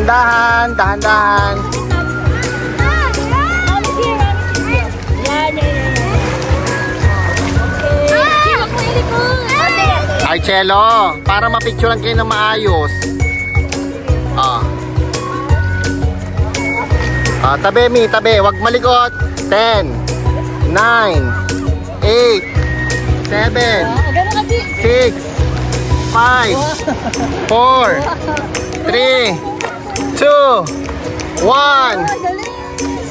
Dahan-dahan, dahan-dahan. Ay, Chelo, para mapicturean kayo na maayos. Tabi, Mi, tabi. Huwag malikot. 10, 9, 8, 7, 6, 5, 4, 3, 2, 1,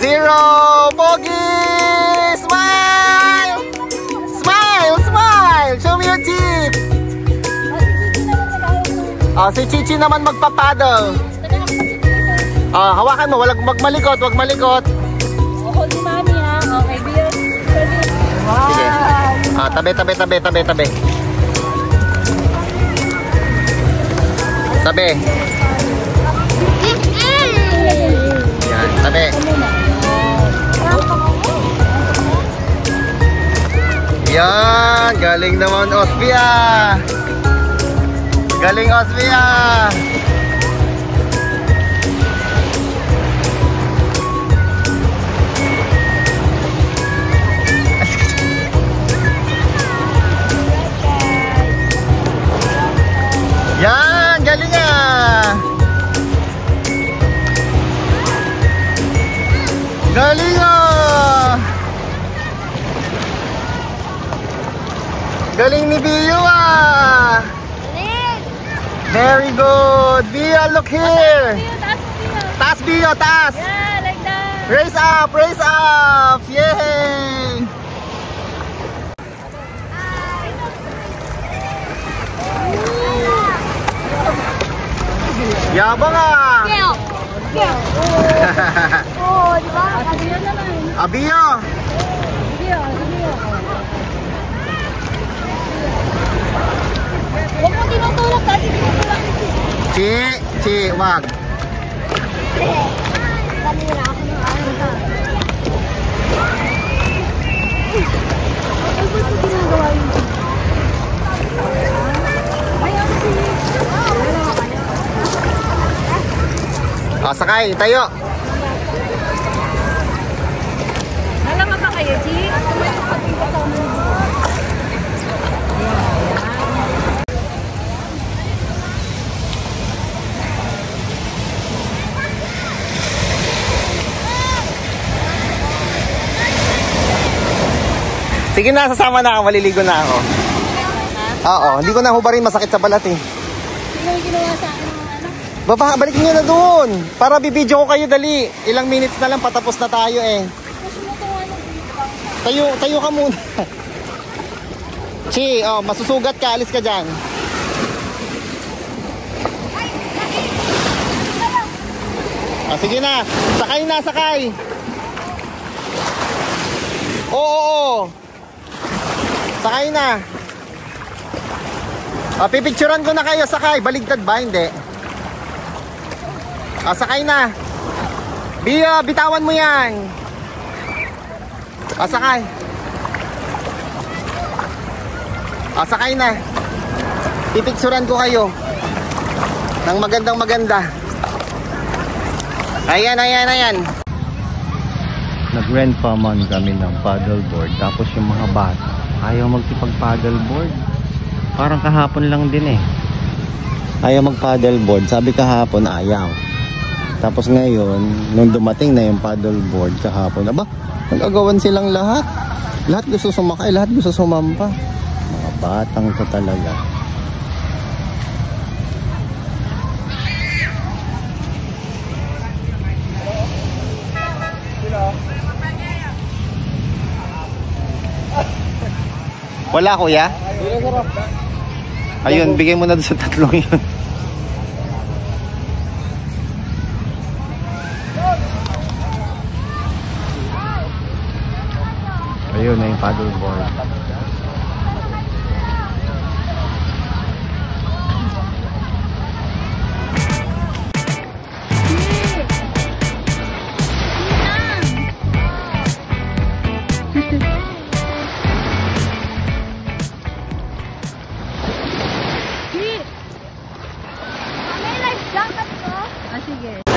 0. Pogi! Smile! Smile! Smile! Show me your teeth! Si Chichi naman magpapaddle. Hawakan mo, wag malikot, wag malikot. Hold ni Mami ha. Okay, dear. Wow. Sige. Tabi. Tabi. Yan, tabi. Yan, galing naman Ospia. Galing Ospia. Yan, galing Galing Galing ni Bio Very good. Bia, look here. Taas, Bio, taas. Yeah, like that. Raise up, raise up. Yay. Yabang Oh, di ba? Abiyo naman. Abiyo. Huwag mo tinutulog kasi tinutulog. Chi, wag. Kanina ako ng araw ka. Ay, gusto ginagawa yun. Ayaw ko Sakay, tayo. Nalama pa kayo, Chi? Sige na, sasama na ako. Maliligo na ako. Oo, hindi ko na hubarin. Masakit sa balat eh. Sino yung ginawa sa akin ng ano? Baba, balik nyo na doon. Para bibidyo ko kayo, dali. Ilang minutes na lang, patapos na tayo eh. Tayo ka muna. Chi, masusugat ka. Alis ka dyan. Sige na. Sakay na, sakay. Oo. Sakay na. Pipicturean ko na kayo, sakay. Baligtad ba? Hindi. Sakay na. Bia, bitawan mo yan. Sakay. Sakay na. Pipicturean ko kayo ng maganda. Ayan. Nag-rent pa man kami ng paddleboard. Tapos yung mga bata ayaw magkipag-paddleboard. Parang kahapon lang din eh. Ayaw mag-paddleboard. Sabi kahapon ayaw. Tapos ngayon, nung dumating na yung paddleboard kahapon, nag-agawan silang lahat. Lahat gusto sumakay, lahat gusto sumampa. Mga batang to talaga. Wala, kuya? Ayun, bigay mo na doon sa tatlong yun. Ayun na yung paddleboard. Sige.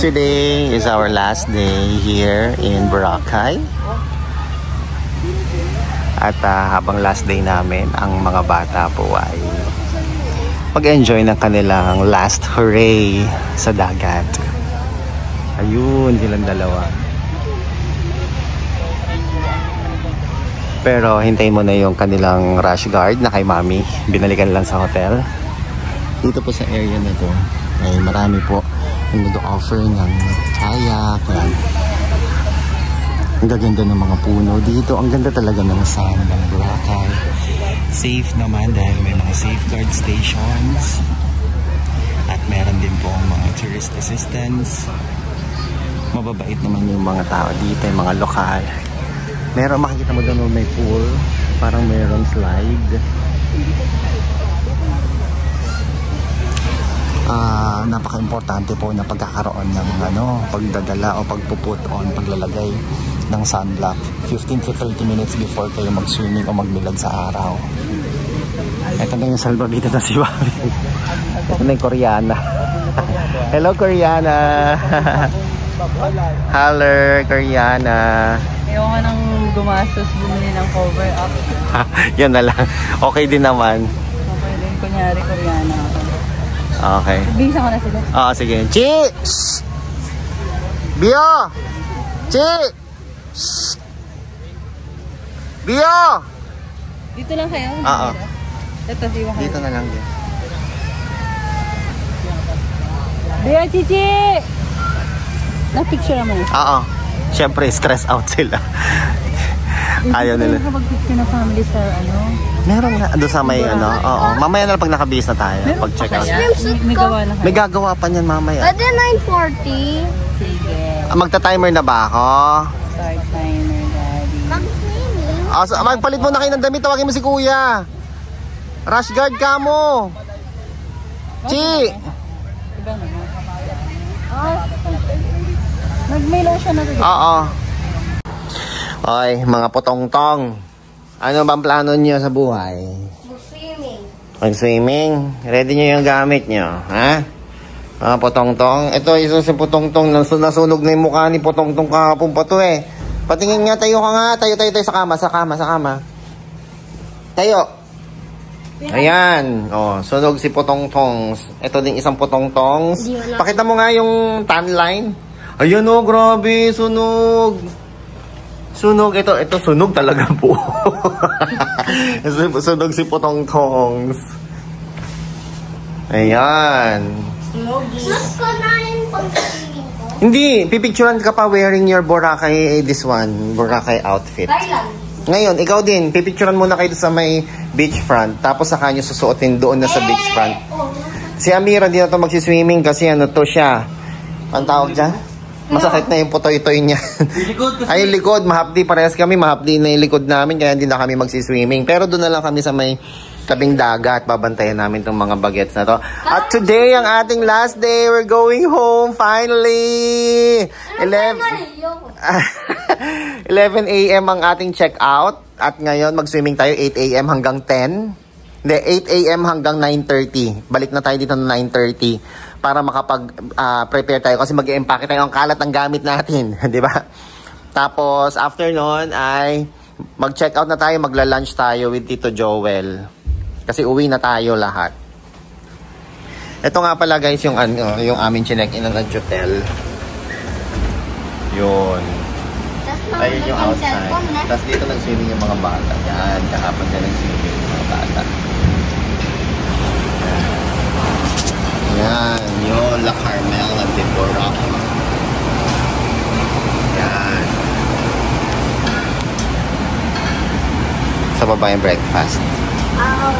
Today is our last day here in Boracay. At habang last day namin, ang mga bata po ay mag-enjoy ng kanilang last hooray sa dagat. Ayun, silang dalawa. Pero hintayin mo na yung kanilang rush guard na kay Mami. Binalikan lang sa hotel. Dito po sa area na to ay marami po yung nag-offer ng kayak. Ang gaganda ng mga puno dito. Ang ganda talaga ng sun ng Boracay. Safe naman dahil may mga safeguard stations. At meron din po mga tourist assistance. Mababait naman yung mga tao dito, yung mga lokal. Meron, makikita mo doon may pool. Parang meron slide. Napaka-importante po na pagkakaroon ng pagdadala o pagpuput on, paglalagay ng sunblock 15 to 30 minutes before kayo mag-swimming o magbilad sa araw. Ito na yung salbabita na si Wabi. Ito na yung Koreana. Hello, Koreana! Hello, Koreana! Ayaw nga nang gumastos bumili ng cover up. Yan na lang. Okay din naman. Okay din, kunyari Koreana ako. Okay. Bisa ko na sila. Oo, sige. Chi! Bio! Chi! Bio! Dito lang kayo? Oo. Ito, siwa kayo. Dito na lang din. Bea, Chichi! Na-picture naman. Oo. Siyempre, stress out sila. Ayaw nila. Hindi ka mag-picture na family sa Meron na. Doon sa may Oo. Mamaya na lang pag nakabihis na tayo. Pag-check out. May gawa na kayo. May gagawa pa niyan mamaya. Pwede 9:40. Sige. Magta-timer na ba ako? Start timer, daddy. Magpalit mo na kayo ng damit. Tawagin mo si Kuya. Rush guard ka mo. Chi! Iba naman. Nag-mail siya na rin. Oo. Okay, mga potong-tong. Ano bang plano niyo sa buhay? Swimming. Mag-swimming? Ready niyo yung gamit niyo, ha? Mga potong-tong. Ito, isa si potong-tong. Nasunog na yung mukha ni potong-tong kahapon pa to eh. Patingin nga, tayo ka nga. Tayo sa kama. Tayo. Ayan. Oh, sunog si potong-tong. Ito din isang potong-tong. Pakita mo nga yung tan line. Ayan oh, grabe. Sunog. Ito sunog talaga po. Sunog si potong-tongs. Ayan. Sus ko na yung pag-swimming ko. Hindi, pipicturean ka pa wearing your Boracay, this one, Boracay outfit. Thailand. Ngayon, ikaw din, pipicturean muna kayo sa may beachfront, tapos saka nyo susuotin doon na sa beachfront. Si Amira, hindi na ito magsiswimming kasi to siya. Ang tawag dyan? Masakit na yung putoy-toy niya. Ay, yung likod, mahapdi. Parehas kami, mahapdi na yung likod namin, kaya hindi na kami magsiswimming. Pero doon na lang kami sa may tabing dagat. Babantayan namin itong mga bagets na to. At today, ang ating last day. We're going home, finally! 11 a.m. ang ating check-out. At ngayon, mag-swimming tayo 8 a.m. hanggang 10. Hindi, 8 a.m. hanggang 9:30. Balik na tayo dito ng 9:30 para makapag-prepare tayo kasi mag-i-empake tayo ang kalat ng gamit natin. Di ba? Tapos, after nun ay mag-check-out na tayo, magla-lunch tayo with Tito Joel. Kasi uwi na tayo lahat. Ito nga pala guys, yung aming chinek-in ng hotel. Yun. Ayun yung outside. Tapos dito nag-swimming yung mga bata. Yan, kahapon na nag-swimming yung mga bata. Yan, yung La Carmel at Deborah. Yan. Sa baba yung breakfast. Ow.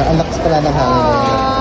Ang lakas pala ng hangin.